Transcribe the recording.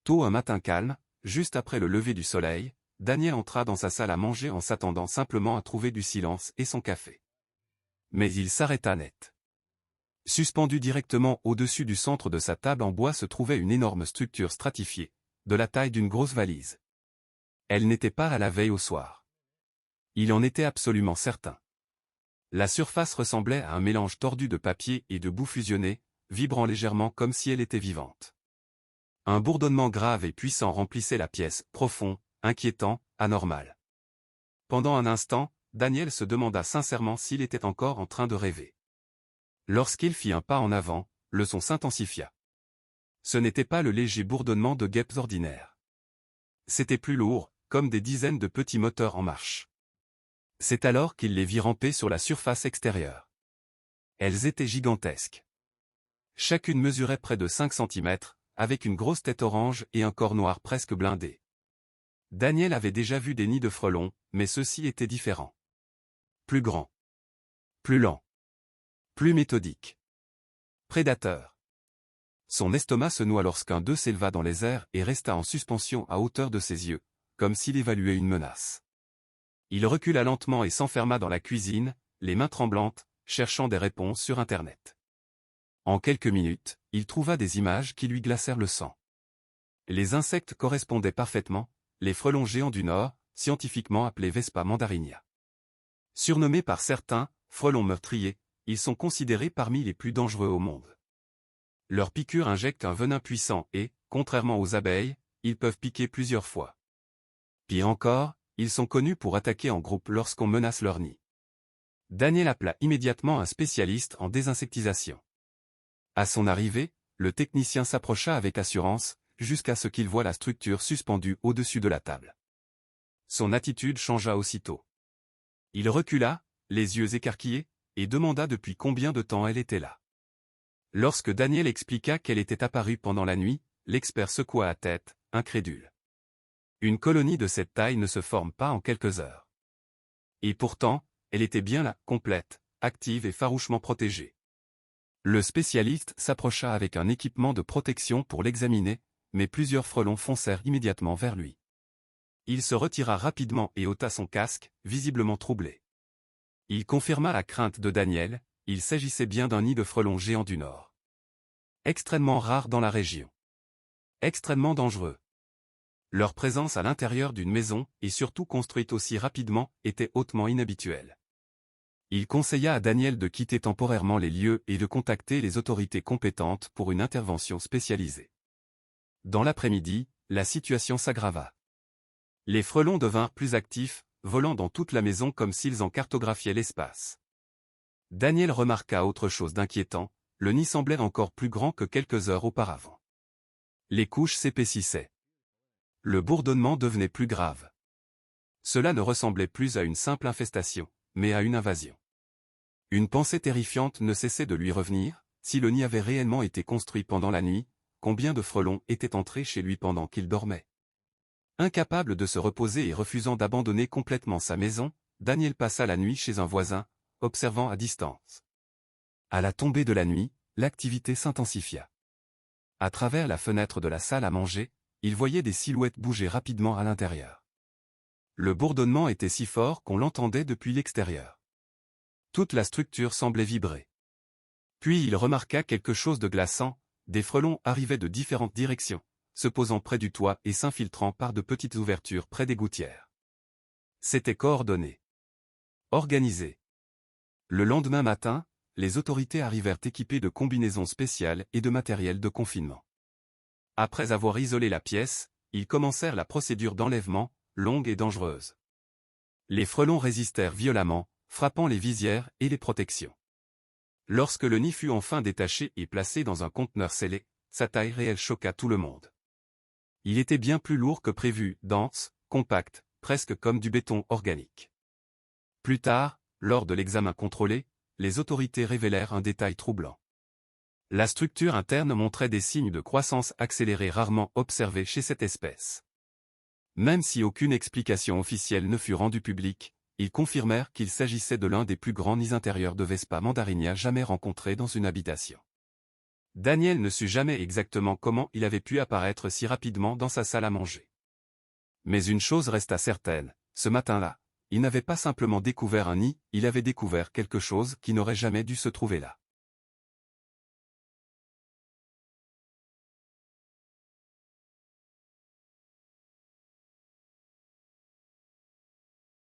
Tôt un matin calme, juste après le lever du soleil, Daniel entra dans sa salle à manger en s'attendant simplement à trouver du silence et son café. Mais il s'arrêta net. Suspendu directement au-dessus du centre de sa table en bois se trouvait une énorme structure stratifiée, de la taille d'une grosse valise. Elle n'était pas à la veille au soir. Il en était absolument certain. La surface ressemblait à un mélange tordu de papier et de boue fusionnée, vibrant légèrement comme si elle était vivante. Un bourdonnement grave et puissant remplissait la pièce, profond, inquiétant, anormal. Pendant un instant, Daniel se demanda sincèrement s'il était encore en train de rêver. Lorsqu'il fit un pas en avant, le son s'intensifia. Ce n'était pas le léger bourdonnement de guêpes ordinaires. C'était plus lourd, comme des dizaines de petits moteurs en marche. C'est alors qu'il les vit ramper sur la surface extérieure. Elles étaient gigantesques. Chacune mesurait près de 5 centimètres, avec une grosse tête orange et un corps noir presque blindé. Daniel avait déjà vu des nids de frelons, mais ceux-ci étaient différents. Plus grands. Plus lents. Plus méthodiques. Prédateurs. Son estomac se noua lorsqu'un d'eux s'éleva dans les airs et resta en suspension à hauteur de ses yeux, comme s'il évaluait une menace. Il recula lentement et s'enferma dans la cuisine, les mains tremblantes, cherchant des réponses sur Internet. En quelques minutes, il trouva des images qui lui glacèrent le sang. Les insectes correspondaient parfaitement, les frelons géants du Nord, scientifiquement appelés Vespa mandarinia. Surnommés par certains, frelons meurtriers, ils sont considérés parmi les plus dangereux au monde. Leurs piqûres injectent un venin puissant et, contrairement aux abeilles, ils peuvent piquer plusieurs fois. Pire encore, ils sont connus pour attaquer en groupe lorsqu'on menace leur nid. Daniel appela immédiatement un spécialiste en désinsectisation. À son arrivée, le technicien s'approcha avec assurance, jusqu'à ce qu'il voie la structure suspendue au-dessus de la table. Son attitude changea aussitôt. Il recula, les yeux écarquillés, et demanda depuis combien de temps elle était là. Lorsque Daniel expliqua qu'elle était apparue pendant la nuit, l'expert secoua la tête, incrédule. Une colonie de cette taille ne se forme pas en quelques heures. Et pourtant, elle était bien là, complète, active et farouchement protégée. Le spécialiste s'approcha avec un équipement de protection pour l'examiner, mais plusieurs frelons foncèrent immédiatement vers lui. Il se retira rapidement et ôta son casque, visiblement troublé. Il confirma la crainte de Daniel, il s'agissait bien d'un nid de frelons géants du Nord. Extrêmement rare dans la région. Extrêmement dangereux. Leur présence à l'intérieur d'une maison, et surtout construite aussi rapidement, était hautement inhabituelle. Il conseilla à Daniel de quitter temporairement les lieux et de contacter les autorités compétentes pour une intervention spécialisée. Dans l'après-midi, la situation s'aggrava. Les frelons devinrent plus actifs, volant dans toute la maison comme s'ils en cartographiaient l'espace. Daniel remarqua autre chose d'inquiétant, le nid semblait encore plus grand que quelques heures auparavant. Les couches s'épaississaient. Le bourdonnement devenait plus grave. Cela ne ressemblait plus à une simple infestation, mais à une invasion. Une pensée terrifiante ne cessait de lui revenir, si le nid avait réellement été construit pendant la nuit, combien de frelons étaient entrés chez lui pendant qu'il dormait? Incapable de se reposer et refusant d'abandonner complètement sa maison, Daniel passa la nuit chez un voisin, observant à distance. À la tombée de la nuit, l'activité s'intensifia. À travers la fenêtre de la salle à manger, il voyait des silhouettes bouger rapidement à l'intérieur. Le bourdonnement était si fort qu'on l'entendait depuis l'extérieur. Toute la structure semblait vibrer. Puis il remarqua quelque chose de glaçant, des frelons arrivaient de différentes directions, se posant près du toit et s'infiltrant par de petites ouvertures près des gouttières. C'était coordonné. Organisé. Le lendemain matin, les autorités arrivèrent équipées de combinaisons spéciales et de matériel de confinement. Après avoir isolé la pièce, ils commencèrent la procédure d'enlèvement, longue et dangereuse. Les frelons résistèrent violemment, frappant les visières et les protections. Lorsque le nid fut enfin détaché et placé dans un conteneur scellé, sa taille réelle choqua tout le monde. Il était bien plus lourd que prévu, dense, compact, presque comme du béton organique. Plus tard, lors de l'examen contrôlé, les autorités révélèrent un détail troublant. La structure interne montrait des signes de croissance accélérée rarement observés chez cette espèce. Même si aucune explication officielle ne fut rendue publique, ils confirmèrent qu'il s'agissait de l'un des plus grands nids intérieurs de Vespa mandarinia jamais rencontrés dans une habitation. Daniel ne sut jamais exactement comment il avait pu apparaître si rapidement dans sa salle à manger. Mais une chose resta certaine, ce matin-là, il n'avait pas simplement découvert un nid, il avait découvert quelque chose qui n'aurait jamais dû se trouver là.